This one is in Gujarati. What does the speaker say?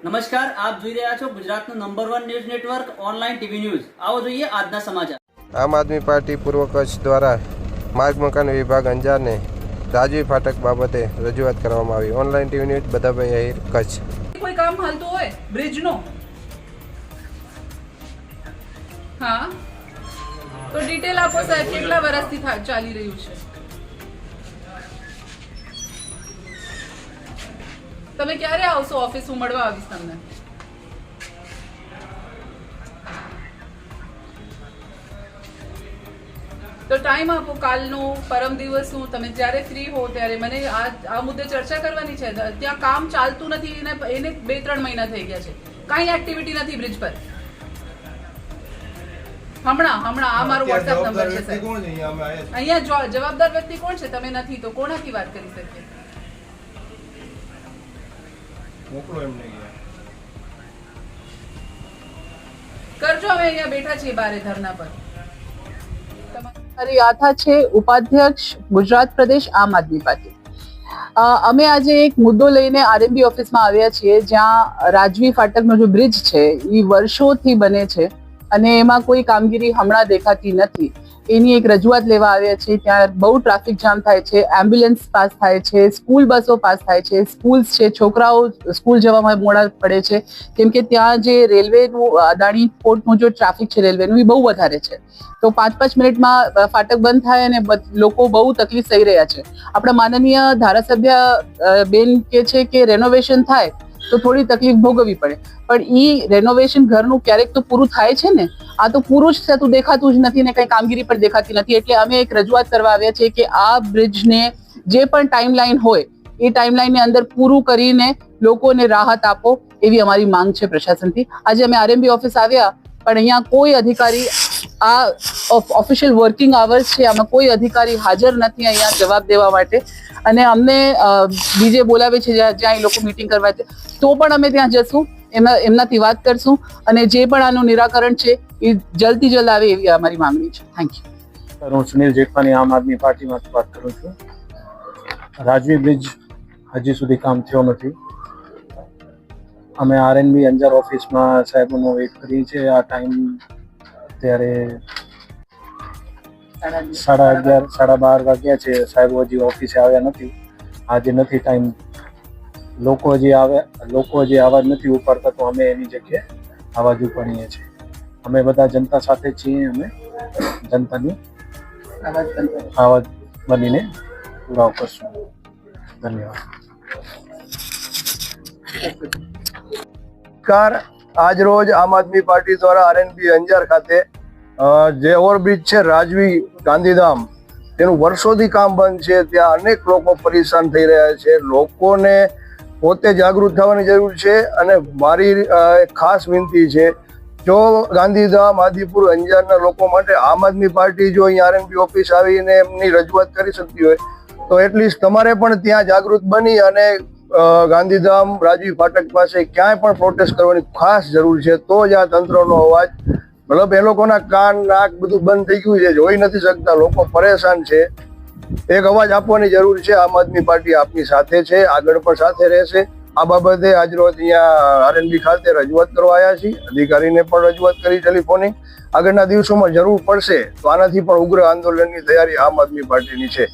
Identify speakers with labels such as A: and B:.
A: નમસ્કાર, આપ જોઈ રહ્યા છો ગુજરાતનું number 1 news network online TV news. આવો જોઈએ આજના સમાચાર।
B: આમ આદમી પાર્ટી પૂર્વ કચ્છ દ્વારા માર્ગ મકાન વિભાગ અંજારને રાજવી ફાટક બાબતે રજૂઆત કરવામાં આવી। Online TV news Badhabhai Ahir Kutch.
C: કોઈ કામ હાલતું હોય બ્રિજનો, હા તો ડિટેલ આપો સાહેબ, કેટલા વર્ષથી ચાલી રહ્યું છે? તમે ક્યારે આવશો ઓફિસ? હું મળવા આવીશ તમને। તો ટાઈમ આપો, કાલનો, પરમ દિવસનું, તમે જ્યારે ફ્રી હો ત્યારે મને આ મુદ્દે ચર્ચા કરવાની છે। ત્યાં કામ ચાલતું નથી એને 2-3 મહિના થઈ ગયા છે, કાંઈ એક્ટિવિટી નથી બ્રિજ પર। હમણાં આ મારો વોટ્સએપ નંબર છે સાહેબ। અહીંયા જવાબદાર વ્યક્તિ કોણ છે? તમે નથી તો કોનાથી વાત કરી શકીએ? કરજો, અમે અહીંયા બેઠા છીએ બારે ધરના પર।
D: મારી આથા છે, ઉપાધ્યક્ષ ગુજરાત પ્રદેશ આમ આદમી પાર્ટી। અમે આજે એક મુદ્દો લઈને આરએમબી ઓફિસમાં આવ્યા છીએ, જ્યાં રાજવી ફાટકનો જે બ્રિજ છે એ વર્ષોથી બને છે અને એમાં કોઈ કામગીરી હમણાં દેખાતી નથી। એની એક રજૂઆત લેવા આવ્યા છીએ। ત્યાં બહુ ટ્રાફિક જામ થાય છે, એમ્બ્યુલન્સ પાસ થાય છે, સ્કૂલ બસો પાસ થાય છે, સ્કૂલ્સ છે, છોકરાઓ સ્કૂલ જવામાં મોડા પડે છે, કેમ કે ત્યાં જે રેલવેનું અદાણી પોર્ટનું જે ટ્રાફિક છે રેલવેનું એ બહુ વધારે છે। તો 5-5 મિનિટમાં ફાટક બંધ થાય અને લોકો બહુ તકલીફ થઈ રહ્યા છે। આપણા માનનીય ધારાસભ્ય બેન કે છે કે રેનોવેશન થાય તો થોડી તકલીફ ભોગવવી પડે, પણ ઈ રેનોવેશન ઘરનું ક્યારેક તો પૂરું થાય છે ને, આ તો પૂરું જ થતું દેખાતું જ નથી ને કઈ કામગીરી પણ દેખાતી નથી। એટલે અમે એક રજૂઆત કરવા આવ્યા છીએ કે આ બ્રિજને જે પણ ટાઈમલાઈન હોય એ ટાઈમલાઈનની અંદર પૂરું કરીને લોકોને રાહત આપો, એવી અમારી માંગ છે પ્રશાસનથી। આજે અમે આરએમબી ઓફિસ આવ્યા, પણ અહીંયા કોઈ અધિકારી, આ ઓફિશિયલ વર્કિંગ આવર્સ છે, આમાં કોઈ અધિકારી હાજર નથી અહીંયા જવાબ દેવા માટે। અને અમને બીજે બોલાવે છે જ્યાં એ લોકો મીટિંગ કરવા છે, તો પણ અમે ત્યાં જશું, એમનાથી વાત કરશું અને જે પણ આનું નિરાકરણ છે એ જલ્દથી જલ્દ આવે એવી અમારી માંગણી છે। Thank you.
E: હું સુનિલ જેઠવાની આમ આદમી પાર્ટીમાંથી વાત કરું છું। રાજવી બ્રિજ હજી સુધી કામ થયો નથી। અમે આરએનબી અંજાર ઓફિસમાં સાહેબોનો વેઇટ કરીએ છીએ। આ ટાઈમ અત્યારે 11:30 12 વાગ્યા છે, સાહેબ હજી ઓફિસે આવ્યા નથી। આજે નથી ટાઈમ, લોકો હજી અવાજ નથી ઉપાડતા, તો અમે એની જગ્યાએ અવાજ ઉપાડીએ છીએ। અમે બધા જનતા સાથે છીએ, અમે જનતાની આવાજ બનીને પુરાવો કરશું।
F: ધન્યવાદ। આજ રોજ આમ આદમી પાર્ટી દ્વારા આરએનબી અંજાર ખાતે જે ઓવરબ્રિજ છે રાજવી ગાંધીધામ, તેનું વર્ષોથી કામ બંધ છે। ત્યાં અનેક લોકો પરેશાન થઈ રહ્યા છે। લોકોને પોતે જાગૃત થવાની જરૂર છે અને મારી ખાસ વિનંતી છે, જો ગાંધીધામ, આદિપુર, અંજારના લોકો માટે આમ આદમી પાર્ટી જો અહીં આરએનબી ઓફિસ આવીને એમની રજૂઆત કરી શકતી હોય તો એટલીસ્ટ તમારે પણ ત્યાં જાગૃત બની અને ગાંધીધામ રાજવી ફાટક પાસે ક્યાંય પણ પ્રોટેસ્ટ કરવાની ખાસ જરૂર છે। તો જ આ તંત્રનો અવાજ, મતલબ એ લોકોના કાન, નાક બધું બંધ થઈ ગયું છે, જોઈ નથી શકતા, લોકો પરેશાન છે। એક અવાજ આપવાની જરૂર છે। આમ આદમી પાર્ટી આપની સાથે છે, આગળ પણ સાથે રહેશે। આ બાબતે આજરોજ અહીંયા આરએનબી ખાતે રજૂઆત કરવા આવ્યા છીએ। અધિકારીને પણ રજૂઆત કરી ટેલિફોનિક। આગળના દિવસોમાં જરૂર પડશે તો આનાથી પણ ઉગ્ર આંદોલનની તૈયારી આમ આદમી પાર્ટીની છે।